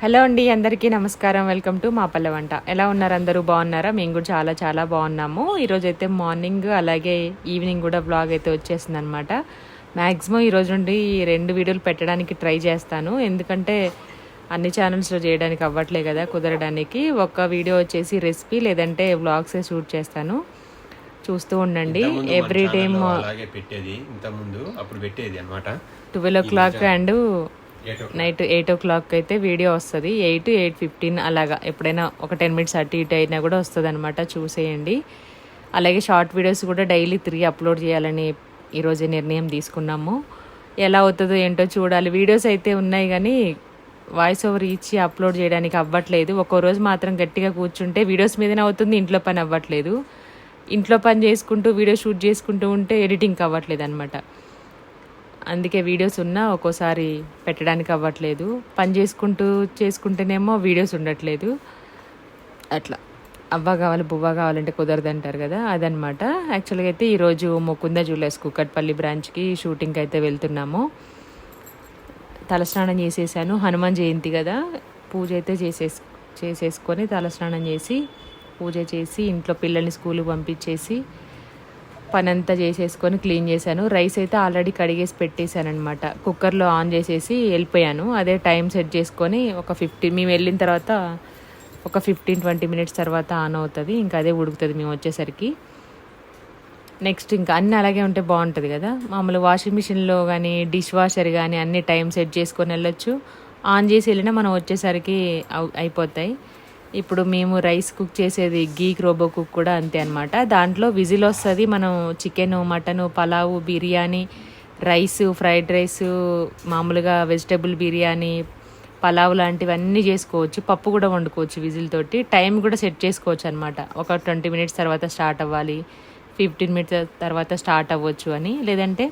Hello అండి, అందరికీ నమస్కారం. వెల్కమ్ టు మా పల్లె వంట. ఎలా ఉన్నారు? అందరూ బాగున్నారా? మేము కూడా చాలా చాలా బాగున్నాము. ఈరోజైతే మార్నింగ్ అలాగే ఈవినింగ్ కూడా బ్లాగ్ అయితే వచ్చేసింది అనమాట. మ్యాక్సిమం ఈరోజు నుండి 2 వీడియోలు పెట్టడానికి ట్రై చేస్తాను. ఎందుకంటే అన్ని ఛానల్స్లో చేయడానికి అవ్వట్లే కదా, కుదరడానికి. ఒక వీడియో వచ్చేసి రెసిపీ, లేదంటే వ్లాగ్సే షూట్ చేస్తాను. చూస్తూ ఉండండి. Every time 12 o'clock and night 8 o'clock అయితే వీడియో వస్తుంది. 8-8:15 అలాగా, ఎప్పుడైనా ఒక 10 minutes అటు ఇటు అయినా కూడా వస్తుంది అనమాట. చూసేయండి. అలాగే షార్ట్ వీడియోస్ కూడా డైలీ 3 అప్లోడ్ చేయాలని ఈరోజే నిర్ణయం తీసుకున్నాము. ఎలా అవుతుందో ఏంటో చూడాలి. వీడియోస్ అయితే ఉన్నాయి కానీ వాయిస్ ఓవర్ ఇచ్చి అప్లోడ్ చేయడానికి అవ్వట్లేదు. ఒక్కో రోజు మాత్రం గట్టిగా కూర్చుంటే వీడియోస్ మీదనే అవుతుంది, ఇంట్లో పని అవ్వట్లేదు. ఇంట్లో పని చేసుకుంటూ వీడియో షూట్ చేసుకుంటూ ఉంటే ఎడిటింగ్ అవ్వట్లేదు అనమాట. అందుకే వీడియోస్ ఉన్నా ఒక్కోసారి పెట్టడానికి అవ్వట్లేదు. పని చేసుకుంటేనేమో వీడియోస్ ఉండట్లేదు. అట్లా అవ్వ కావాలి బువ్వ కావాలంటే కుదరదు అంటారు కదా, అదనమాట. యాక్చువల్గా అయితే ఈరోజు ముకుంద జ్యువెలర్స్ కుక్కట్పల్లి బ్రాంచ్కి షూటింగ్కి అయితే వెళ్తున్నాము. తలస్నానం చేసేసాను. హనుమాన్ జయంతి కదా, పూజ అయితే చేసేసుకొని తలస్నానం చేసి పూజ చేసి ఇంట్లో పిల్లల్ని స్కూల్కి పంపించేసి పని అంతా చేసేసుకొని క్లీన్ చేశాను. రైస్ అయితే ఆల్రెడీ కడిగేసి పెట్టేశాను అనమాట. కుక్కర్లో ఆన్ చేసేసి వెళ్ళిపోయాను. అదే టైం సెట్ చేసుకొని మేము వెళ్ళిన తర్వాత ఒక 15-20 minutes తర్వాత ఆన్ అవుతుంది. ఇంకా అదే ఉడుకుతుంది మేము వచ్చేసరికి. నెక్స్ట్ ఇంకా అన్నీ అలాగే ఉంటే బాగుంటుంది కదా. మామూలు వాషింగ్ మిషన్లో కానీ డిష్ వాషర్ కానీ అన్ని టైం సెట్ చేసుకొని వెళ్ళొచ్చు. ఆన్ చేసి వెళ్ళినా మనం వచ్చేసరికి అయిపోతాయి. ఇప్పుడు మేము రైస్ కుక్ చేసేది గీక్ రోబో కుక్ కూడా అంతే అనమాట. దాంట్లో విజిల్ వస్తుంది. మనం chicken, mutton, pulao, biryani, rice, fried rice, మామూలుగా వెజిటబుల్ బిర్యానీ, పలావ్ లాంటివన్నీ చేసుకోవచ్చు. పప్పు కూడా వండుకోవచ్చు విజిల్ తోటి. టైం కూడా సెట్ చేసుకోవచ్చు అనమాట. ఒక 20 minutes తర్వాత స్టార్ట్ అవ్వాలి, 15 minutes తర్వాత స్టార్ట్ అవ్వచ్చు అని. లేదంటే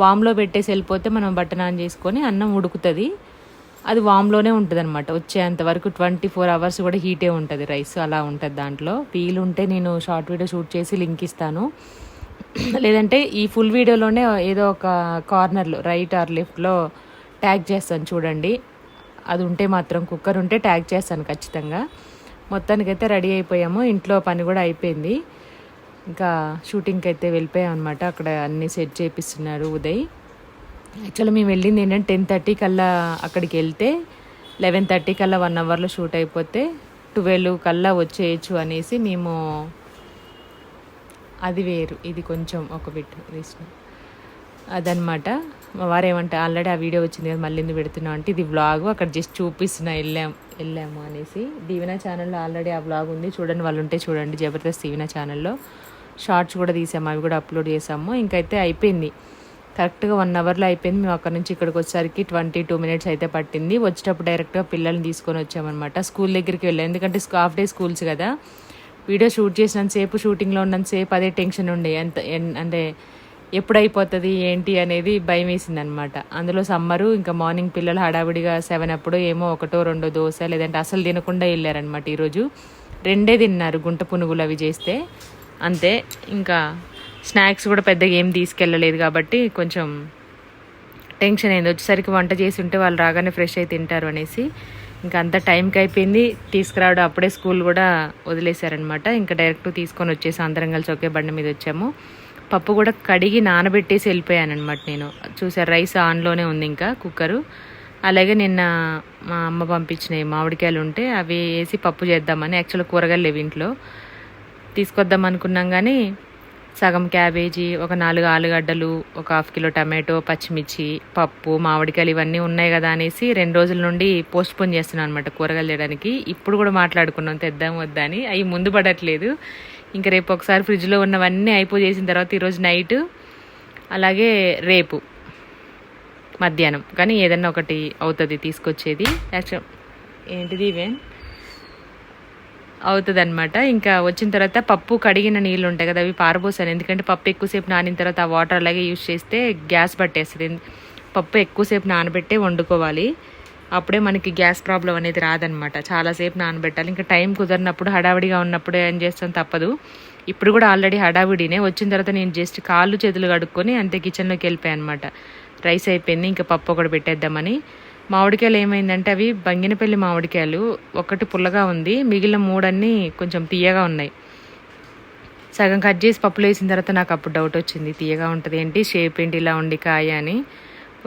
వామ్లో పెట్టేసి వెళ్ళిపోతే మనం బటన్ ఆన్ చేసుకొని అన్నం ఉడుకుతుంది. అది వామ్లోనే ఉంటుంది అనమాట. వచ్చేంతవరకు 24 hours కూడా హీటే ఉంటుంది రైస్. అలా ఉంటుంది దాంట్లో. వీలుంటే నేను షార్ట్ వీడియో షూట్ చేసి లింక్ ఇస్తాను. లేదంటే ఈ ఫుల్ వీడియోలోనే ఏదో ఒక కార్నర్లో రైట్ ఆర్ లెఫ్ట్లో ట్యాగ్ చేస్తాను చూడండి. అది ఉంటే మాత్రం, కుక్కర్ ఉంటే ట్యాగ్ చేస్తాను ఖచ్చితంగా. మొత్తానికైతే రెడీ అయిపోయాము. ఇంట్లో పని కూడా అయిపోయింది. ఇంకా షూటింగ్కి అయితే వెళ్ళిపోయాం అనమాట. అక్కడ అన్నీ సెట్ చేపిస్తున్నారు ఉదయ్. యాక్చువల్లీ మేము వెళ్ళింది ఏంటంటే 10:30 కల్లా అక్కడికి వెళ్తే 11:30 కల్లా 1 hourలో షూట్ అయిపోతే 12 కల్లా వచ్చేయచ్చు అనేసి మేము, అది వేరు ఇది కొంచెం ఒక బిట్ తీసిన అదనమాట. మా వారు ఏమంటే ఆల్రెడీ ఆ వీడియో వచ్చింది కదా మళ్ళీ ఎందుకు పెడుతున్నాం అంటే, ఇది వ్లాగ్ అక్కడ జస్ట్ చూపిస్తున్నా వెళ్ళాము అనేసి. దీవెన ఛానల్లో ఆల్రెడీ ఆ వ్లాగ్ ఉంది, చూడండి వాళ్ళు ఉంటే చూడండి. జబర్దస్త్ దీవెన ఛానల్లో షార్ట్స్ కూడా తీసాము, అవి కూడా అప్లోడ్ చేసాము. ఇంకైతే అయిపోయింది, కరెక్ట్గా 1 hourలో అయిపోయింది. మేము అక్కడ నుంచి ఇక్కడికి వచ్చేసరికి 22 minutes అయితే పట్టింది. వచ్చేటప్పుడు డైరెక్ట్గా పిల్లల్ని తీసుకొని వచ్చామన్నమాట. స్కూల్ దగ్గరికి వెళ్ళాం, ఎందుకంటే హాఫ్ డే స్కూల్స్ కదా. వీడియో షూట్ చేసినంతసేపు, షూటింగ్లో ఉన్నంతసేపు అదే టెన్షన్ ఉండే. అంటే ఎప్పుడు అయిపోతుంది ఏంటి అనేది భయం వేసింది అనమాట. అందులో సమ్మరు, ఇంకా మార్నింగ్ పిల్లలు హడావిడిగా 7 అప్పుడు ఏమో 1-2 దోశ, లేదంటే అసలు తినకుండా వెళ్ళారనమాట. ఈరోజు 2 తిన్నారు, గుంట పునుగులు అవి చేస్తే అంతే. ఇంకా స్నాక్స్ కూడా పెద్దగా ఏం తీసుకెళ్ళలేదు కాబట్టి కొంచెం టెన్షన్ అయింది. వచ్చేసరికి వంట చేసి ఉంటే వాళ్ళు రాగానే ఫ్రెష్ అయి తింటారు అనేసి. ఇంకా అంత టైంకి అయిపోయింది. తీసుకురావడం అప్పుడే స్కూల్ కూడా వదిలేశారనమాట. ఇంకా డైరెక్ట్ తీసుకొని వచ్చేసి అందరం కలిసి ఒకే బండి మీద వచ్చాము. పప్పు కూడా కడిగి నానబెట్టేసి వెళ్ళిపోయాను అనమాట నేను. చూసారు రైస్ ఆన్లోనే ఉంది ఇంకా కుక్కరు. అలాగే నిన్న మా అమ్మ పంపించినాయి మామిడికాయలు ఉంటే అవి వేసి పప్పు చేద్దామని. యాక్చువల్గా కూరగాయలు లేవు ఇంట్లో, తీసుకొద్దాం అనుకున్నాం కానీ సగం క్యాబేజీ, ఒక 4 ఆలుగడ్డలు, ఒక 1/2 kilo టమాటో, పచ్చిమిర్చి, పప్పు, మామిడికాయలు ఇవన్నీ ఉన్నాయి కదా అనేసి 2 రోజుల నుండి పోస్ట్పోన్ చేస్తున్నాను అనమాట కూరగాయలు చేయడానికి. ఇప్పుడు కూడా మాట్లాడుకున్నాం తెద్దాం వద్దా అని. అవి ముందు పడట్లేదు. ఇంకా రేపు ఒకసారి ఫ్రిడ్జ్లో ఉన్నవన్నీ చేసిన తర్వాత ఈరోజు నైట్, అలాగే రేపు మధ్యాహ్నం కానీ ఏదన్నా ఒకటి అవుతుంది తీసుకొచ్చేది. యాక్చువల్ ఏంటిది ఇవే అవుతుంది అనమాట. ఇంకా వచ్చిన తర్వాత పప్పు కడిగిన నీళ్ళు ఉంటాయి కదా, అవి పారబోసాను. ఎందుకంటే పప్పు ఎక్కువసేపు నానిన తర్వాత ఆ వాటర్ అలాగే యూజ్ చేస్తే గ్యాస్ పట్టేస్తుంది. పప్పు ఎక్కువసేపు నానబెట్టే వండుకోవాలి, అప్పుడే మనకి గ్యాస్ ప్రాబ్లం అనేది రాదనమాట. చాలాసేపు నానబెట్టాలి. ఇంకా టైం కుదరినప్పుడు, హడావిడిగా ఉన్నప్పుడు ఏం చేస్తాం, తప్పదు. ఇప్పుడు కూడా ఆల్రెడీ హడావిడినే. వచ్చిన తర్వాత నేను జస్ట్ కాళ్ళు చేతులు కడుక్కొని అంతే కిచెన్లోకి వెళ్ళిపోయాను అనమాట. రైస్ అయిపోయింది, ఇంకా పప్పు ఒకటి పెట్టేద్దామని. మామిడికాయలు ఏమైందంటే అవి బంగినపల్లి మామిడికాయలు, ఒకటి పుల్లగా ఉంది, మిగిలిన 3 అన్నీ కొంచెం తీయగా ఉన్నాయి. సగం కట్ చేసి పప్పులో వేసిన తర్వాత నాకు అప్పుడు డౌట్ వచ్చింది, తీయగా ఉంటుంది ఏంటి, షేప్ ఏంటి ఇలా ఉండి కాయ అని.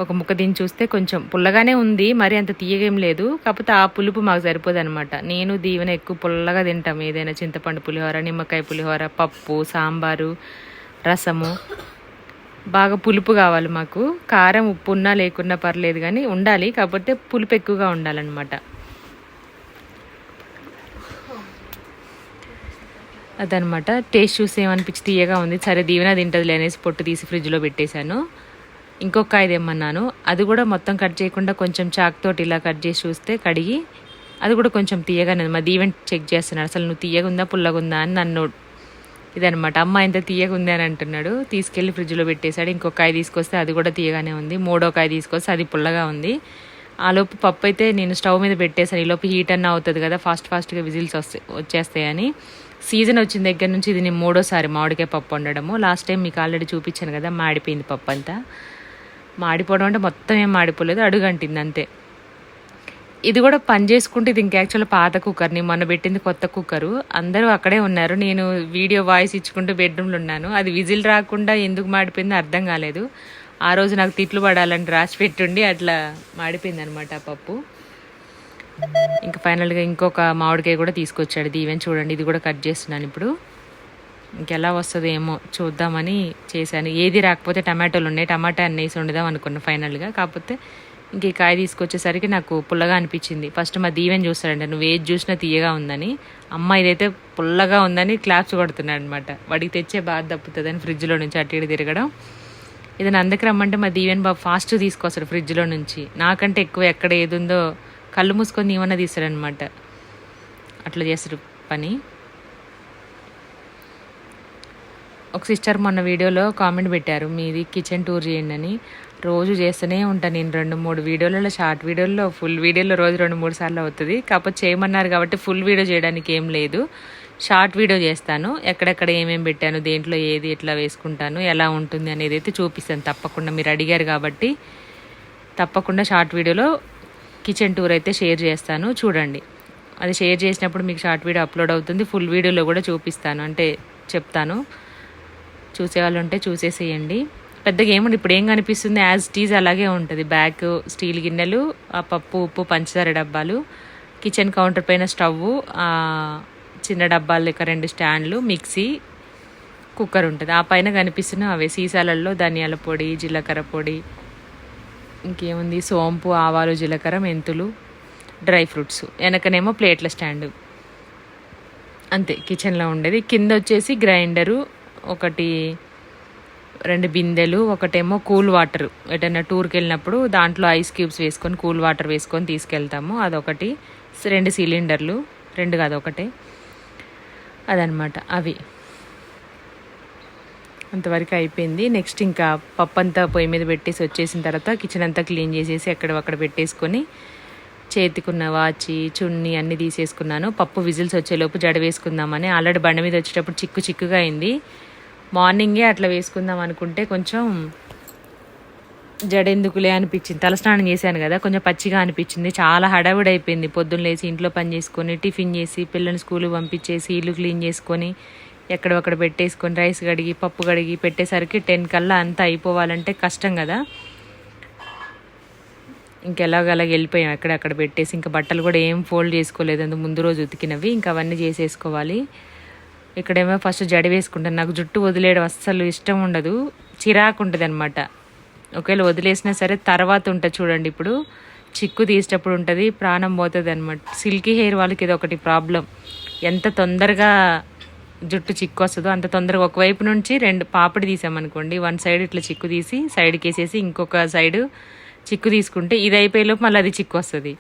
ఒక ముక్క దీన్ని చూస్తే కొంచెం పుల్లగానే ఉంది, మరి అంత తీయగేం లేదు. కాకపోతే ఆ పులుపు మాకు సరిపోదు అనమాట. నేను దీవెన ఎక్కువ పుల్లగా తింటాం, ఏదైనా చింతపండు పులిహోర, నిమ్మకాయ పులిహోర, పప్పు, సాంబారు, రసము బాగా పులుపు కావాలి మాకు. కారం ఉప్పు ఉన్నా లేకున్నా పర్లేదు కానీ ఉండాలి, కాకపోతే పులుపు ఎక్కువగా ఉండాలన్నమాట. అదనమాట. టేస్ట్ చూసి ఏమనిపించి తీయగా ఉంది, సరే దీవెన తింటుంది అనేసి పొట్టు తీసి ఫ్రిడ్జ్లో పెట్టేశాను. ఇంకొక కాయ తెమ్మన్నాను, అది కూడా మొత్తం కట్ చేయకుండా కొంచెం చాక్తోటి ఇలా కట్ చేసి చూస్తే కడిగి అది కూడా కొంచెం తీయగానే మా దీవెన చెక్ చేస్తున్నాడు, అసలు నువ్వు తీయగుందా పుల్లగుందా అని నన్ను. ఇదనమాట, అమ్మ ఇంత తీయగా ఉంది అని అంటున్నాడు. తీసుకెళ్ళి ఫ్రిడ్జ్లో పెట్టేశాడు. ఇంకొక కాయ తీసుకొస్తే అది కూడా తీయగానే ఉంది. 3వ కాయ తీసుకొస్తే అది పుల్లగా ఉంది. ఆలోపు పప్పు అయితే నేను స్టవ్ మీద పెట్టేశాను, ఈలోపు హీట్ అన్న అవుతుంది కదా, ఫాస్ట్గా విజిల్స్ వచ్చేస్తాయని. సీజన్ వచ్చిన దగ్గర నుంచి ఇది నేను 3వసారి మామిడికాయ పప్పు వండడము. లాస్ట్ టైం మీకు ఆల్రెడీ చూపించాను కదా, మాడిపోయింది పప్పు అంతా. మాడిపోవడం అంటే మొత్తం ఏం మాడిపోలేదు, అడుగంటింది అంతే. ఇది కూడా పని చేసుకుంటే ఇది ఇంకా యాక్చువల్ పాత కుక్కర్, నేను మొన్న పెట్టింది కొత్త కుక్కరు. అందరూ అక్కడే ఉన్నారు, నేను వీడియో వాయిస్ ఇచ్చుకుంటూ బెడ్రూమ్లో ఉన్నాను. అది విజిల్ రాకుండా ఎందుకు మాడిపోయిందో అర్థం కాలేదు. ఆ రోజు నాకు తిట్లు పడాలని రాసి పెట్టుండి అట్లా మాడిపోయింది అనమాట ఆ పప్పు. ఇంకా ఫైనల్గా ఇంకొక మామిడికాయ కూడా తీసుకొచ్చాడు దీవెన్, చూడండి ఇది కూడా కట్ చేస్తున్నాను ఇప్పుడు. ఇంకెలా వస్తుందో ఏమో చూద్దామని చేశాను. ఏది రాకపోతే టమాటోలు ఉన్నాయి, టమాటా అన్నేసి వండుదాం అనుకున్నాను ఫైనల్గా. కాకపోతే ఇంక ఈ కాయ తీసుకొచ్చేసరికి నాకు పుల్లగా అనిపించింది. ఫస్ట్ మా దీవెన్ చూస్తాడంట, నువ్వు ఏది చూసినా తీయగా ఉందని. అమ్మ ఇదైతే పుల్లగా ఉందని క్లాప్స్ కొడుతున్నాడు అనమాట. వాడికి తెచ్చే బాధ తప్పుతుందని ఫ్రిడ్జ్లో నుంచి అటు ఇటు తిరగడం. ఇది అందుకు రమ్మంటే మా దీవెన్ బాబు ఫాస్ట్ తీసుకొస్తాడు ఫ్రిడ్జ్లో నుంచి, నాకంటే ఎక్కువ ఎక్కడ ఏది ఉందో కళ్ళు మూసుకొని ఏమన్నా తీస్తాడనమాట. అట్లా చేస్తాడు పని. ఒక సిస్టర్ మొన్న వీడియోలో కామెంట్ పెట్టారు, మీది కిచెన్ టూర్ చేయండి అని. రోజు చేస్తూనే ఉంటాను నేను 2-3 వీడియోలలో, షార్ట్ వీడియోలో, ఫుల్ వీడియోలో రోజు 2-3 సార్లు అవుతుంది. కాకపోతే చేయమన్నారు కాబట్టి ఫుల్ వీడియో చేయడానికి ఏం లేదు, షార్ట్ వీడియో చేస్తాను. ఎక్కడెక్కడ ఏమేమి పెట్టాను, దేంట్లో ఏది ఎట్లా వేసుకుంటాను, ఎలా ఉంటుంది అనేది అయితే చూపిస్తాను తప్పకుండా. మీరు అడిగారు కాబట్టి తప్పకుండా షార్ట్ వీడియోలో కిచెన్ టూర్ అయితే షేర్ చేస్తాను, చూడండి. అది షేర్ చేసినప్పుడు మీకు షార్ట్ వీడియో అప్లోడ్ అవుతుంది, ఫుల్ వీడియోలో కూడా చూపిస్తాను, అంటే చెప్తాను. చూసేవాళ్ళు ఉంటే చూసేసేయండి. పెద్దగా ఏముంది, ఇప్పుడు ఏం కనిపిస్తుంది యాజ్ టీజ్ అలాగే ఉంటుంది. బ్యాక్ స్టీల్ గిన్నెలు, ఆ పప్పు ఉప్పు పంచదార డబ్బాలు, కిచెన్ కౌంటర్ పైన స్టవ్, చిన్న డబ్బాలు లెక్క 2 స్టాండ్లు, మిక్సీ, కుక్కర్ ఉంటుంది. ఆ పైన కనిపిస్తున్న అవే సీసాలలో ధనియాల పొడి, జీలకర్ర పొడి, ఇంకేముంది సోంపు, ఆవాలు, జీలకర్ర, మెంతులు, డ్రై ఫ్రూట్స్. వెనకనేమో ప్లేట్ల స్టాండు. అంతే కిచెన్లో ఉండేది. కింద వచ్చేసి గ్రైండరు, 2 బిందెలు, ఒకటేమో కూల్ వాటర్, ఎటైనా టూర్కి వెళ్ళినప్పుడు దాంట్లో ఐస్ క్యూబ్స్ వేసుకొని కూల్ వాటర్ వేసుకొని తీసుకెళ్తాము, అదొకటి. 2 సిలిండర్లు, 2 కాదు ఒకటే, అదనమాట. అవి అంతవరకు అయిపోయింది. నెక్స్ట్ ఇంకా పప్పు అంతా పొయ్యి మీద పెట్టేసి వచ్చేసిన తర్వాత కిచెన్ అంతా క్లీన్ చేసేసి ఎక్కడక్కడ పెట్టేసుకొని చేతికున్న వాచి, చున్నీ అన్నీ తీసేసుకున్నాను. పప్పు విజిల్స్ వచ్చేలోపు జడ వేసుకుందామని. ఆల్రెడీ బండి మీద వచ్చేటప్పుడు చిక్కుగా అయింది. మార్నింగే అట్లా వేసుకుందాం అనుకుంటే కొంచెం జడెందుకులే అనిపించింది. తలస్నానం చేశాను కదా, కొంచెం పచ్చిగా అనిపించింది. చాలా హడావిడి అయిపోయింది. పొద్దున్న లేచి ఇంట్లో పని చేసుకొని, టిఫిన్ చేసి, పిల్లల్ని స్కూల్కి పంపించేసి, ఇల్లు క్లీన్ చేసుకొని, ఎక్కడొక్కడ పెట్టేసుకొని, రైస్ కడిగి పప్పు కడిగి పెట్టేసరికి 10 కల్లా అంతా అయిపోవాలంటే కష్టం కదా. ఇంకెలాగలాగ వెళ్ళిపోయాం ఎక్కడక్కడ పెట్టేసి. ఇంకా బట్టలు కూడా ఏం ఫోల్డ్ చేసుకోలేదు, అందుకు ముందు రోజు ఉతికినవి. ఇంకా అవన్నీ చేసేసుకోవాలి. ఇక్కడేమో ఫస్ట్ జడ వేసుకుంటాను. నాకు జుట్టు వదిలేయడం అస్సలు ఇష్టం ఉండదు, చిరాకు ఉంటుంది అనమాట. ఒకవేళ వదిలేసినా సరే తర్వాత ఉంటుంది చూడండి, ఇప్పుడు చిక్కు తీసేటప్పుడు ఉంటుంది, ప్రాణం పోతుంది అనమాట. సిల్కీ హెయిర్ వాళ్ళకి ఇది ఒకటి ప్రాబ్లం. ఎంత తొందరగా జుట్టు చిక్కు వస్తుందో అంత తొందరగా ఒకవైపు నుంచి 2 పాపిడి తీసామనుకోండి, 1 సైడ్ ఇట్లా చిక్కు తీసి సైడ్కి వేసేసి ఇంకొక సైడు చిక్కు తీసుకుంటే ఇది అయిపోయేలోపు మళ్ళీ అది చిక్కు వస్తుంది.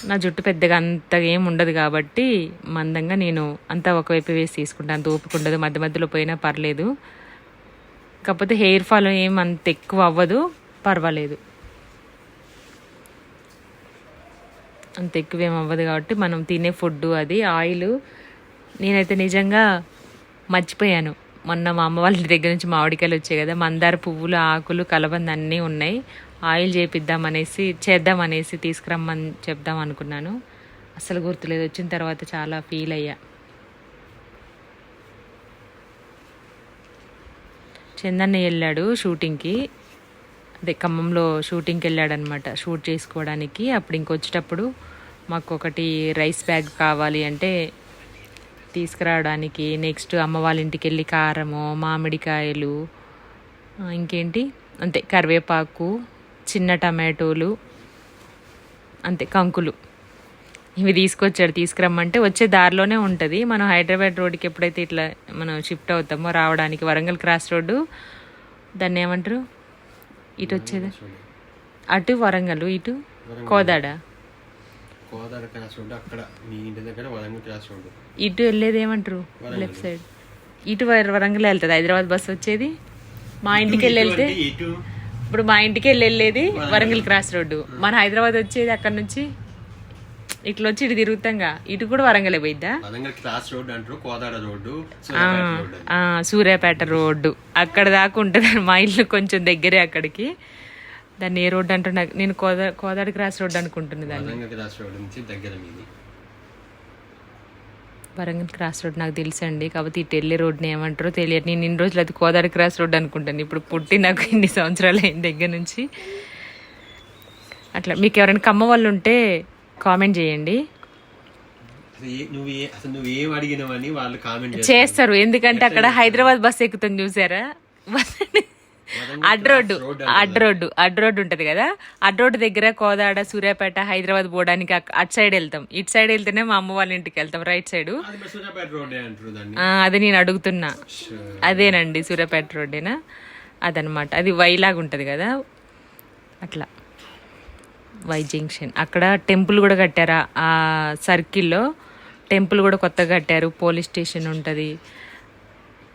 నా జుట్టు పెద్దగా అంతగా ఏం ఉండదు కాబట్టి మందంగా నేను అంతా ఒకవైపు వేసి తీసుకుంటాను, అంత ఓపిక ఉండదు. మధ్య మధ్యలో పోయినా పర్లేదు. కాకపోతే హెయిర్ ఫాల్ ఏం అంత ఎక్కువ అవ్వదు, పర్వాలేదు, అంత ఎక్కువ ఏం అవ్వదు. కాబట్టి మనం తినే ఫుడ్, అది ఆయిల్. నేనైతే నిజంగా మర్చిపోయాను, మొన్న మా అమ్మ వాళ్ళ దగ్గర నుంచి మామిడికాయలు వచ్చాయి కదా, మందార పువ్వులు, ఆకులు, కలబంద అన్నీ ఉన్నాయి. ఆయిల్ చేద్దామనేసి తీసుకురమ్మని చెప్దాం అనుకున్నాను. అస్సలు గుర్తులేదు. వచ్చిన తర్వాత చాలా ఫీల్ అయ్యా. చందన్న వెళ్ళాడు షూటింగ్కి, అదే ఖమ్మంలో షూటింగ్కి వెళ్ళాడనమాట, షూట్ చేసుకోవడానికి. అప్పుడు ఇంకొచ్చేటప్పుడు మాకు ఒకటి రైస్ బ్యాగ్ కావాలి అంటే తీసుకురావడానికి, నెక్స్ట్ అమ్మ వాళ్ళ ఇంటికి వెళ్ళి కారము, మామిడికాయలు, ఇంకేంటి అంతే, కరివేపాకు, చిన్న టమాటోలు, అంతే, కంకులు, ఇవి తీసుకొచ్చాడు. తీసుకురమ్మంటే వచ్చే దారిలోనే ఉంటుంది. మనం హైదరాబాద్ రోడ్డుకి ఎప్పుడైతే ఇట్లా మనం షిఫ్ట్ అవుతామో రావడానికి, వరంగల్ క్రాస్ రోడ్డు, దాన్ని ఏమంటారు, ఇటు వచ్చేది అటు వరంగల్, ఇటు కోదాడ, ఇటు వెళ్ళేది ఏమంటారు లెఫ్ట్ సైడ్, ఇటు వరంగల్ వెళ్తుంది హైదరాబాద్ బస్సు వచ్చేది. మా ఇంటికి వెళ్తే ఇప్పుడు మా ఇంటికి వెళ్ళేది వరంగల్ క్రాస్ రోడ్డు, మన హైదరాబాద్ వచ్చేది అక్కడ నుంచి ఇట్లా వచ్చి ఇటు తిరుగుతాంగా, ఇటు కూడా వరంగలే పోయిద్దా, సూర్యాపేట రోడ్డు అక్కడ దాకా ఉంటుంది. మా ఇల్లు కొంచెం దగ్గరే అక్కడికి. దాన్ని ఏ రోడ్డు అంటున్నా, నేను కోదాడ క్రాస్ రోడ్డు అనుకుంటున్నా దాన్ని. వరంగల్ క్రాస్ రోడ్ నాకు తెలుసండి, కాకపోతే ఇటు వెళ్ళే రోడ్ని ఏమంటారో తెలియదు. నేను ఇన్ని రోజులు అది కోదాడ క్రాస్ రోడ్ అనుకుంటాను. ఇప్పుడు పుట్టి నాకు ఇన్ని సంవత్సరాలు అయిన దగ్గర నుంచి. అట్లా మీకు ఎవరైనా కమ్మ వాళ్ళు ఉంటే కామెంట్ చేయండి. చేస్తారు, ఎందుకంటే అక్కడ హైదరాబాద్ బస్ ఎక్కుతుంది చూసారా, అడ్రోడ్డు ఉంటది కదా, అడ్రోడ్డు దగ్గర కోదాడ, సూర్యాపేట, హైదరాబాద్ పోవడానికి అటు సైడ్ వెళ్తాం. ఇటు సైడ్ వెళ్తేనే మా అమ్మ వాళ్ళ ఇంటికి వెళ్తాం, రైట్ సైడ్. అది నేను అడుగుతున్నా, అదేనండి సూర్యాపేట రోడ్డేనా, అదనమాట. అది వైలాగా ఉంటది కదా, అట్లా వై జంక్షన్. అక్కడ టెంపుల్ కూడా కట్టారా, ఆ సర్కిల్లో టెంపుల్ కూడా కొత్తగా కట్టారు. పోలీస్ స్టేషన్ ఉంటుంది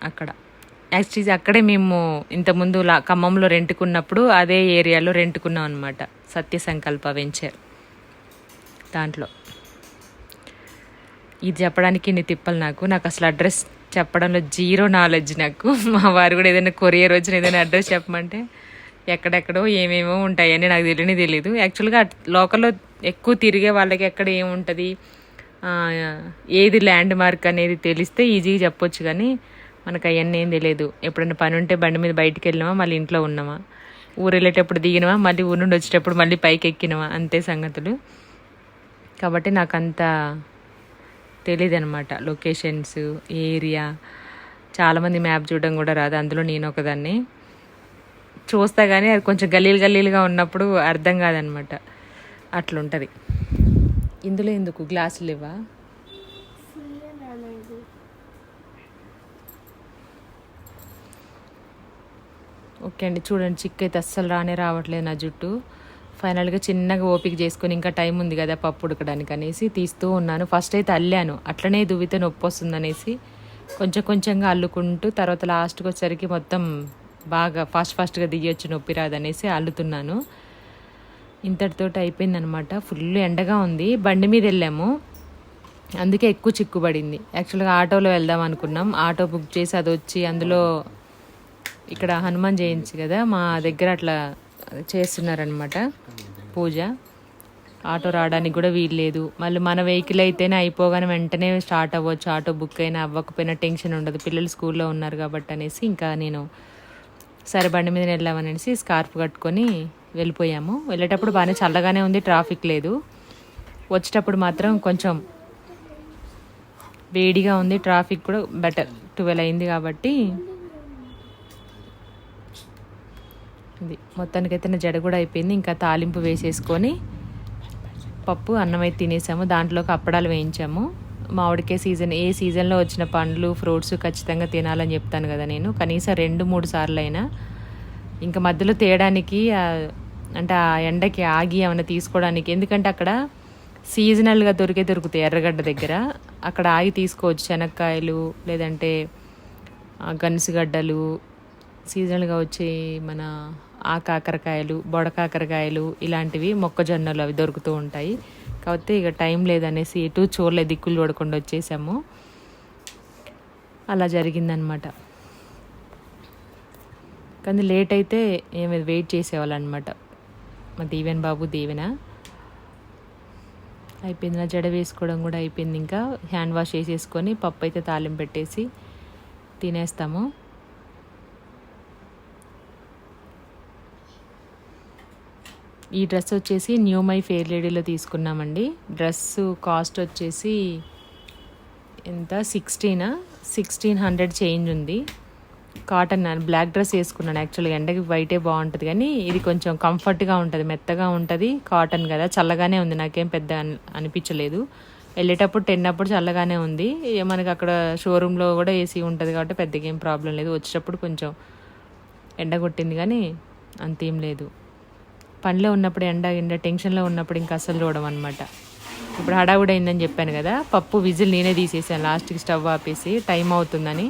అక్కడ. యాక్చువల్లీ అక్కడే మేము ఇంతకుముందు ఖమ్మంలో రెంట్కున్నప్పుడు అదే ఏరియాలో రెంట్కున్నాం అనమాట, సత్య సంకల్ప వెంచర్. దాంట్లో ఇది చెప్పడానికి ఇన్ని తిప్పలు నాకు అసలు అడ్రస్ చెప్పడంలో జీరో నాలెడ్జ్ నాకు. మా వారు కూడా ఏదైనా కొరియర్ వచ్చిన ఏదైనా అడ్రస్ చెప్పమంటే ఎక్కడెక్కడో ఏమేమో ఉంటాయని నాకు తెలియదు. యాక్చువల్గా లోకల్లో ఎక్కువ తిరిగే వాళ్ళకి ఎక్కడ ఏముంటుంది, ఏది ల్యాండ్ మార్క్ అనేది తెలిస్తే ఈజీగా చెప్పొచ్చు, కానీ మనకు అవన్నీ ఏం తెలియదు. ఎప్పుడైనా పని ఉంటే బండి మీద బయటికి వెళ్ళినామా, మళ్ళీ ఇంట్లో ఉన్నామా, ఊరు వెళ్ళేటప్పుడు దిగినామా, మళ్ళీ ఊరు నుండి వచ్చేటప్పుడు మళ్ళీ పైకి ఎక్కినామా, అంతే సంగతులు. కాబట్టి నాకు అంత తెలియదు అనమాట లొకేషన్స్, ఏరియా. చాలామంది మ్యాప్ చూడడం కూడా రాదు, అందులో నేను ఒకదాన్ని. చూస్తా కానీ అది కొంచెం గల్లీలుగా ఉన్నప్పుడు అర్థం కాదనమాట, అట్లుంటుంది. ఇందులో ఎందుకు గ్లాసులు ఇవ్వా? ఓకే అండి, చూడండి, చిక్కు అయితే అస్సలు రావట్లేదు నా జుట్టు. ఫైనల్గా చిన్నగా ఓపిక చేసుకొని ఇంకా టైం ఉంది కదా పప్పు ఉడకడానికి అనేసి తీస్తూ ఉన్నాను. ఫస్ట్ అయితే అల్లాను, అట్లనే దువ్వితే నొప్పి వస్తుంది అనేసి కొంచెంగా అల్లుకుంటూ, తర్వాత లాస్ట్కి వచ్చేసరికి మొత్తం బాగా ఫాస్ట్గా దిగొచ్చు, నొప్పి రాదనేసి అల్లుతున్నాను. ఇంతటితోటి అయిపోయిందనమాట. ఫుల్ ఎండగా ఉంది, బండి మీద వెళ్ళాము, అందుకే ఎక్కువ చిక్కుబడింది. యాక్చువల్గా ఆటోలో వెళ్దాం అనుకున్నాం, ఆటో బుక్ చేసి అది వచ్చి, అందులో ఇక్కడ హనుమాన్ జయంతి కదా మా దగ్గర, అట్లా చేస్తున్నారనమాట పూజ. ఆటో రావడానికి కూడా వీల్లేదు. మళ్ళీ మన వెహికల్ అయితేనే అయిపోగానే వెంటనే స్టార్ట్ అవ్వచ్చు, ఆటో బుక్ అయినా అవ్వకపోయినా టెన్షన్ ఉండదు, పిల్లలు స్కూల్లో ఉన్నారు కాబట్టి అనేసి ఇంకా నేను సరే బండి మీద వెళ్ళామనేసి స్కార్ఫ్ కట్టుకొని వెళ్ళిపోయాము. వెళ్ళేటప్పుడు బాగానే చల్లగానే ఉంది, ట్రాఫిక్ లేదు. వచ్చేటప్పుడు మాత్రం కొంచెం వేడిగా ఉంది, ట్రాఫిక్ కూడా బెటర్. 12 అయింది కాబట్టి. ఇది మొత్తానికైతే నా జడ కూడా అయిపోయింది. ఇంకా తాలింపు వేసేసుకొని పప్పు అన్నం అయితే తినేసాము. దాంట్లోకి అప్పడాలు వేయించాము. మామిడికాయ సీజన్, ఏ సీజన్లో వచ్చిన పండ్లు ఫ్రూట్స్ ఖచ్చితంగా తినాలని చెప్తాను కదా నేను, కనీసం 2-3 సార్లు అయినా. ఇంకా మధ్యలో తేయడానికి అంటే ఆ ఎండకి ఆగి ఏమైనా తీసుకోవడానికి, ఎందుకంటే అక్కడ సీజనల్గా దొరుకుతాయి ఎర్రగడ్డ దగ్గర, అక్కడ ఆగి తీసుకోవచ్చు. శనక్కాయలు, లేదంటే గనుసుగడ్డలు, సీజనల్గా వచ్చే మన కాకరకాయలు, బొడకాకరకాయలు, ఇలాంటివి, మొక్కజొన్నలు అవి దొరుకుతూ ఉంటాయి. కాకపోతే ఇక టైం లేదనేసి ఎటు చూడలేదు, దిక్కులు చూడకుండా వచ్చేసాము. అలా జరిగిందనమాట. కానీ లేట్ అయితే ఏమైనా వెయిట్ చేసేవాళ్ళు అనమాట. మా దీవెన్ బాబు దీవెన. అయిపోయింది, నా జడ వేసుకోవడం కూడా అయిపోయింది. ఇంకా హ్యాండ్ వాష్ చేసేసుకొని పప్పు అయితే తాలింపు పెట్టేసి తినేస్తాము. ఈ డ్రెస్ వచ్చేసి న్యూ మై ఫెయిర్ లేడీలో తీసుకున్నామండి. డ్రెస్ కాస్ట్ వచ్చేసి ఎంత 1600 చేంజ్ ఉంది. కాటన్ బ్లాక్ డ్రెస్ వేసుకున్నాను. యాక్చువల్గా ఎండకి వైటే బాగుంటుంది, కానీ ఇది కొంచెం కంఫర్ట్గా ఉంటుంది, మెత్తగా ఉంటుంది. కాటన్ కదా, చల్లగానే ఉంది, నాకేం పెద్ద అనిపించలేదు. వెళ్ళేటప్పుడు తిన్నప్పుడు చల్లగానే ఉంది. మనకి అక్కడ షోరూంలో కూడా ఏసీ ఉంటుంది కాబట్టి పెద్దగా ఏం ప్రాబ్లం లేదు. వచ్చేటప్పుడు కొంచెం ఎండ కొట్టింది కానీ అంతేం లేదు. పనిలో ఉన్నప్పుడు ఎండ టెన్షన్లో ఉన్నప్పుడు ఇంకా అసలు చూడడం అనమాట. ఇప్పుడు హడావుడి అయిందని చెప్పాను కదా, పప్పు విజిల్ నేనే తీసేసాను లాస్ట్కి స్టవ్ ఆపేసి, టైం అవుతుందని.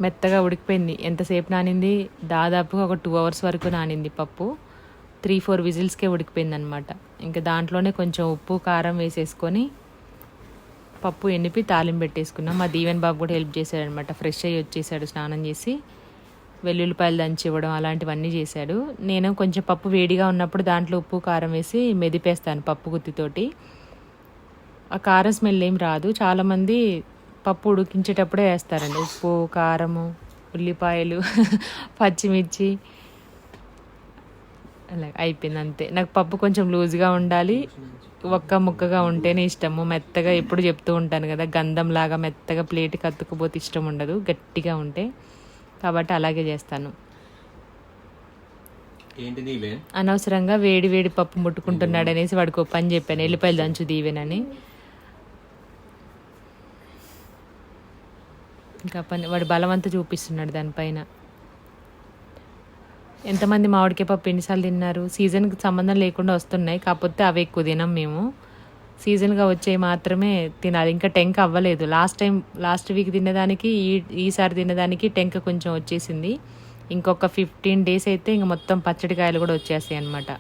మెత్తగా ఉడికిపోయింది. ఎంతసేపు నానింది, దాదాపుగా ఒక 2 hours వరకు నానింది పప్పు. 3-4 విజిల్స్కే ఉడికిపోయింది అనమాట. ఇంకా దాంట్లోనే కొంచెం ఉప్పు కారం వేసేసుకొని పప్పు ఎనిపి తాలింపు పెట్టేసుకున్నాం. మా దీవెన్ బాబు కూడా హెల్ప్ చేశాడనమాట. ఫ్రెష్ అయ్యి వచ్చేసాడు స్నానం చేసి, వెల్లుల్లిపాయలు దంచి ఇవ్వడం అలాంటివన్నీ చేశాడు. నేను కొంచెం పప్పు వేడిగా ఉన్నప్పుడు దాంట్లో ఉప్పు కారం వేసి మెదిపేస్తాను పప్పు గుత్తితోటి. ఆ కారం స్మెల్ ఏం రాదు. చాలామంది పప్పు ఉడికించేటప్పుడే వేస్తారండి ఉప్పు కారము ఉల్లిపాయలు పచ్చిమిర్చి. అలా అయిపోయింది అంతే. నాకు పప్పు కొంచెం లూజ్గా ఉండాలి, ఒక్క ముక్కగా ఉంటేనే ఇష్టము. మెత్తగా ఎప్పుడు చెప్తూ ఉంటాను కదా, గంధంలాగా మెత్తగా ప్లేట్కి అతుక్కుపోతే ఇష్టం ఉండదు, గట్టిగా ఉంటే. కాబట్టి అలాగే చేస్తాను. అనవసరంగా వేడి వేడి పప్పు ముట్టుకుంటున్నాడు అనేసి వాడికి ఒక పని చెప్పాను, ఎల్లిపాయలు దంచు దీవెనని. ఇంకా పని వాడు బలవంతా చూపిస్తున్నాడు దానిపైన. ఎంతమంది మామిడికాయ పప్పు ఎన్నిసార్లు తిన్నారు? సీజన్కి సంబంధం లేకుండా వస్తున్నాయి, కాకపోతే అవి ఎక్కువ తినం మేము. సీజన్గా వచ్చేవి మాత్రమే తినాలి. ఇంకా టెంక అవ్వలేదు. లాస్ట్ వీక్ తినేదానికి ఈసారి తినేదానికి టెంక కొంచెం వచ్చేసింది. ఇంకొక 15 days అయితే ఇంక మొత్తం పచ్చడికాయలు కూడా వచ్చేస్తాయి అనమాట.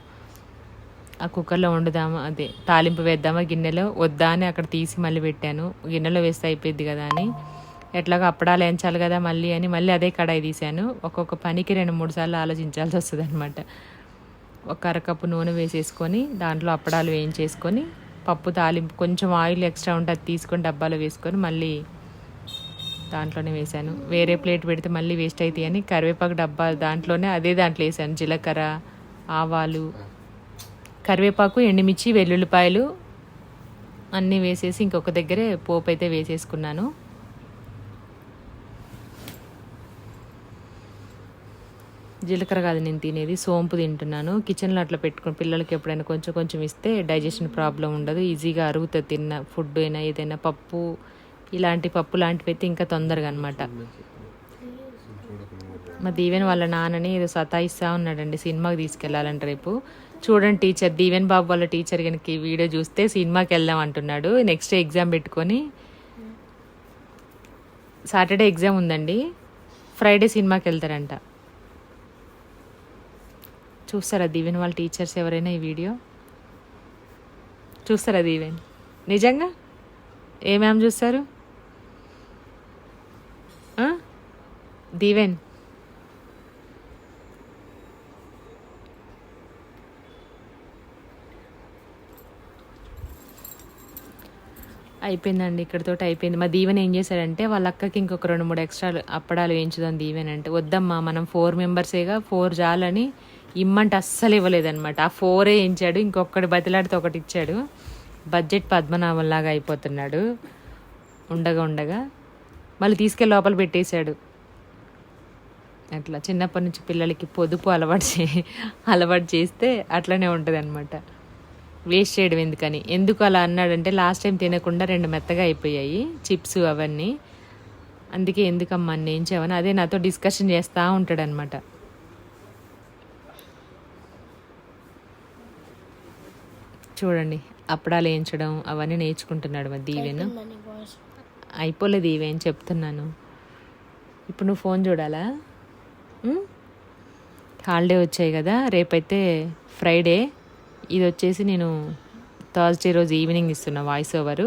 ఆ కుక్కర్లో వండుదామా, అదే తాలింపు వేద్దామా గిన్నెలో, వద్దా అని అక్కడ తీసి మళ్ళీ పెట్టాను. గిన్నెలో వేస్తే అయిపోద్ది కదా అని, ఎట్లాగో అప్పడాలు వేయించాలి కదా మళ్ళీ అదే కడాయి తీశాను. ఒక్కొక్క పనికి 2-3 సార్లు ఆలోచించాల్సి వస్తుంది అనమాట. ఒక అరకప్పు నూనె వేసేసుకొని దాంట్లో అప్పడాలు వేయించేసుకొని పప్పు తాలింపు కొంచెం ఆయిల్ ఎక్స్ట్రా ఉంటే అది తీసుకొని డబ్బాలో వేసుకొని మళ్ళీ దాంట్లోనే వేసాను. వేరే ప్లేట్ పెడితే మళ్ళీ వేస్ట్ అవుతాయి అని కరివేపాకు డబ్బా దాంట్లో వేసాను. జీలకర్ర ఆవాలు కరివేపాకు ఎండుమిర్చి వెల్లుల్లిపాయలు అన్నీ వేసేసి ఇంకొక దగ్గరే పోపు అయితే వేసేసుకున్నాను. జీలకర్ర కాదు నేను తినేది, సోంపు తింటున్నాను. కిచెన్లో అట్లా పెట్టుకుని పిల్లలకి ఎప్పుడైనా కొంచెం కొంచెం ఇస్తే డైజెషన్ ప్రాబ్లం ఉండదు, ఈజీగా అరుగుతుంది. తిన్న ఫుడ్ అయినా ఏదైనా పప్పు పప్పు లాంటివి అయితే ఇంకా తొందరగా అనమాట. మా దీవెన్ వాళ్ళ నాన్నని ఏదో సతాయిస్తా ఉన్నాడండి, సినిమాకి తీసుకెళ్ళాలంట రేపు. చూడండి టీచర్, దీవెన్ బాబు వాళ్ళ టీచర్ కనుక ఈ వీడియో చూస్తే సినిమాకి వెళ్దాం అంటున్నాడు. నెక్స్ట్ ఎగ్జామ్ పెట్టుకొని, సాటర్డే ఎగ్జామ్ ఉందండి, ఫ్రైడే సినిమాకి వెళ్తారంట. చూస్తారా దీవెన్ వాళ్ళ టీచర్స్ ఎవరైనా ఈ వీడియో చూస్తారా? దీవెన్ నిజంగా ఏమేమి చూస్తారు? దీవెన్ అయిపోయిందండి, ఇక్కడితో అయిపోయింది. మా దీవెన్ ఏం చేశాడంటే వాళ్ళ అక్కకి ఇంకొక 2-3 ఎక్స్ట్రా అప్పడాలు వేయించుదాం దీవెన్ అంటే, వద్దమ్మా మనం 4 మెంబర్సేగా 4 చాలని ఇమ్మంటే అస్సలు ఇవ్వలేదన్నమాట. ఆ 4 వేయించాడు, ఇంకొకటి బతిలాడితే ఒకటి ఇచ్చాడు. బడ్జెట్ పద్మనాభంలాగా అయిపోతున్నాడు ఉండగా మళ్ళీ తీసుకెళ్ళి లోపల పెట్టేశాడు. అట్లా చిన్నప్పటి నుంచి పిల్లలకి పొదుపు అలవాటు చేస్తే అట్లనే ఉంటుంది అనమాట. వేస్ట్ చేయడం ఎందుకు అలా అన్నాడంటే, లాస్ట్ టైం తినకుండా 2 మెత్తగా అయిపోయాయి చిప్స్ అవన్నీ. అందుకే ఎందుకమ్మా నేయించావని అదే నాతో డిస్కషన్ చేస్తూ ఉంటాడు అనమాట. చూడండి అప్పడాలు వేయించడం అవన్నీ నేర్చుకుంటున్నాడు మా దీవెన్. అయిపోలేదు ఈవేం చెప్తున్నాను. ఇప్పుడు నువ్వు ఫోన్ చూడాలా? హాలిడే వచ్చాయి కదా, రేపైతే ఫ్రైడే. ఇది వచ్చేసి నేను థర్స్డే రోజు ఈవినింగ్ ఇస్తున్నా వాయిస్ ఓవరు.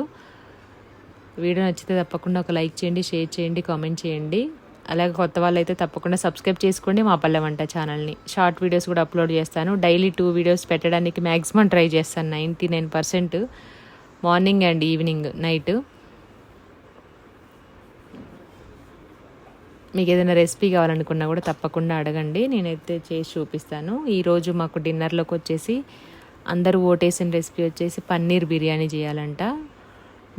వీడియో నచ్చితే తప్పకుండా ఒక లైక్ చేయండి, షేర్ చేయండి, కామెంట్ చేయండి. అలాగే కొత్త వాళ్ళైతే తప్పకుండా సబ్స్క్రైబ్ చేసుకోండి మా పల్లె వంట ఛానల్ని. షార్ట్ వీడియోస్ కూడా అప్లోడ్ చేస్తాను. డైలీ 2 వీడియోస్ పెట్టడానికి మ్యాక్సిమం ట్రై చేస్తాను. 99% మార్నింగ్ అండ్ ఈవినింగ్ నైట్. మీకు ఏదైనా రెసిపీ కావాలనుకున్నా కూడా తప్పకుండా అడగండి, నేనైతే చేసి చూపిస్తాను. ఈరోజు మాకు డిన్నర్లోకి వచ్చేసి అందరూ ఓటేసిన రెసిపీ వచ్చేసి పన్నీర్ బిర్యానీ చేయాలంట.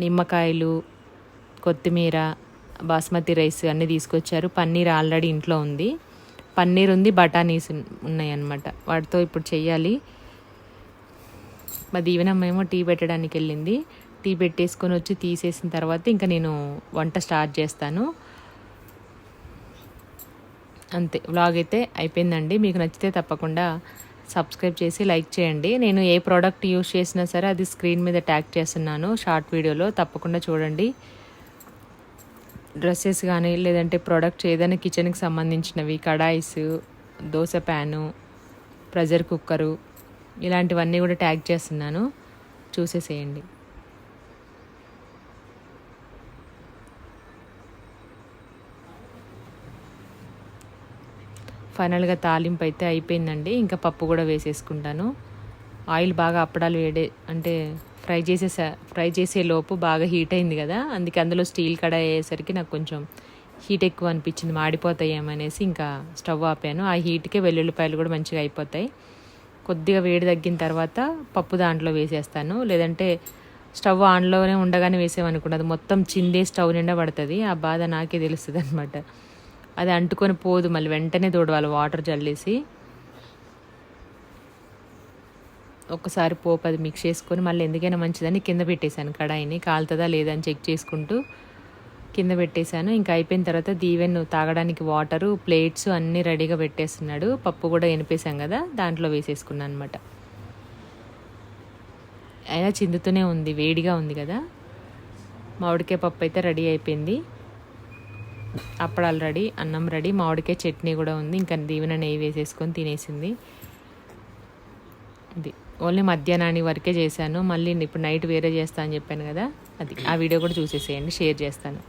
నిమ్మకాయలు, కొత్తిమీర, బాస్మతి రైస్ అన్నీ తీసుకొచ్చారు. పన్నీర్ ఆల్రెడీ ఇంట్లో ఉంది, పన్నీర్ ఉంది, బఠానీస్ ఉన్నాయి అన్నమాట. వాటితో ఇప్పుడు చెయ్యాలి. మా దీవెనమ్మ ఏమో టీ పెట్టడానికి వెళ్ళింది. టీ పెట్టేసుకొని వచ్చి తీసేసిన తర్వాత ఇంకా నేను వంట స్టార్ట్ చేస్తాను. అంతే, వ్లాగ్ అయితే అయిపోయిందండి. మీకు నచ్చితే తప్పకుండా సబ్స్క్రైబ్ చేసి లైక్ చేయండి. నేను ఏ ప్రోడక్ట్ యూస్ చేసినా సరే అది స్క్రీన్ మీద ట్యాగ్ చేస్తున్నాను షార్ట్ వీడియోలో, తప్పకుండా చూడండి. డ్రెస్సెస్ కానీ లేదంటే ప్రోడక్ట్స్ ఏదైనా కిచెన్కి సంబంధించినవి, kadhais, dosa pan, pressure cooker, ఇలాంటివన్నీ కూడా ట్యాగ్ చేస్తున్నాను, చూసేసేయండి. ఫైనల్గా తాలింపు అయితే అయిపోయిందండి. ఇంకా పప్పు కూడా వేసేసుకుంటాను. ఆయిల్ బాగా అప్పడాలు ఫ్రై చేసే లోపు బాగా హీట్ అయింది కదా, అందుకే అందులో స్టీల్ కడాయి అయ్యేసరికి నాకు కొంచెం హీట్ ఎక్కువ అనిపించింది, మాడిపోతాయేమనేసి ఇంకా స్టవ్ ఆపాను. ఆ హీట్కే వెల్లుల్లిపాయలు కూడా మంచిగా అయిపోతాయి. కొద్దిగా వేడి తగ్గిన తర్వాత పప్పు దాంట్లో వేసేస్తాను. లేదంటే స్టవ్ ఆన్లోనే ఉండగానే వేసామనుకోండి, అది మొత్తం చిందే స్టవ్ నిండా పడుతుంది. ఆ బాధ నాకే తెలుస్తుంది అనమాట. అది అంటుకొని పోదు, మళ్ళీ వెంటనే తోడవాలి వాటర్ జల్లేసి. ఒక్కసారి పోపు అది మిక్స్ చేసుకొని మళ్ళీ ఎందుకైనా మంచిదని కింద పెట్టేశాను కడాయిని, కాలుతుందా లేదా అని చెక్ చేసుకుంటూ కింద పెట్టేశాను. ఇంకా అయిపోయిన తర్వాత దీవెన్ తాగడానికి వాటరు, ప్లేట్స్ అన్నీ రెడీగా పెట్టేస్తున్నాడు. పప్పు కూడా ఎనిపేశాం కదా, దాంట్లో వేసేసుకున్నాను అనమాట. అయినా చిందుతూనే ఉంది, వేడిగా ఉంది కదా. మామిడికాయ పప్పు అయితే రెడీ అయిపోయింది. అప్పడాలు రెడీ, అన్నం రెడీ, మామిడికాయ చట్నీ కూడా ఉంది. ఇంకా దీవెన నెయ్యి వేసేసుకొని తినేసింది. ఇది ఓన్లీ మధ్యాహ్నానికి వరకే చేశాను. మళ్ళీ ఇప్పుడు నైట్ వేరే చేస్తా అని చెప్పాను కదా, అది ఆ వీడియో కూడా చూసేసేయండి, షేర్ చేస్తాను.